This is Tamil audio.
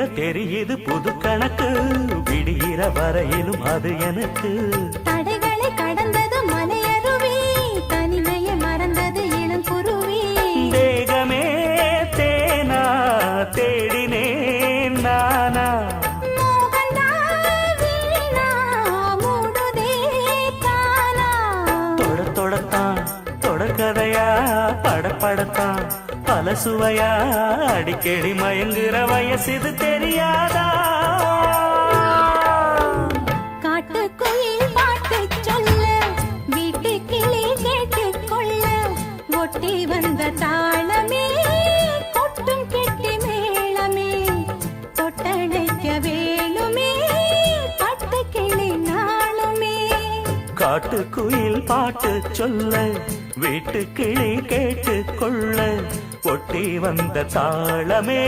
கண்ணில தெரியுது புது கணக்கு விடுகிற வரையிலும் அது எனக்கு தடைகளை கடந்தது மலையருவி தனிமையை மறந்தது இளங்குருவி தேகமே தேனா தேடினேன் நானா தொடத்தான் தொடர்கதையா படப்படத்தான் பல சுவையா அடிக்கடி மயங்குற வயசு தெரியாதா காட்டுக்குயில் பாட்டு சொல்ல வீட்டு கிளி கேட்டுக் கொள்ள ஒட்டி வந்த தாளமே கொட்டும் கெட்டி மேளமே தொட்டணைக்க வேணுமே பட்டு கிளி நாளுமே காட்டுக்குயில் பாட்டு சொல்ல வீட்டு கிளி கேட்டு கொள்ள ஒட்டி வந்த தாளமே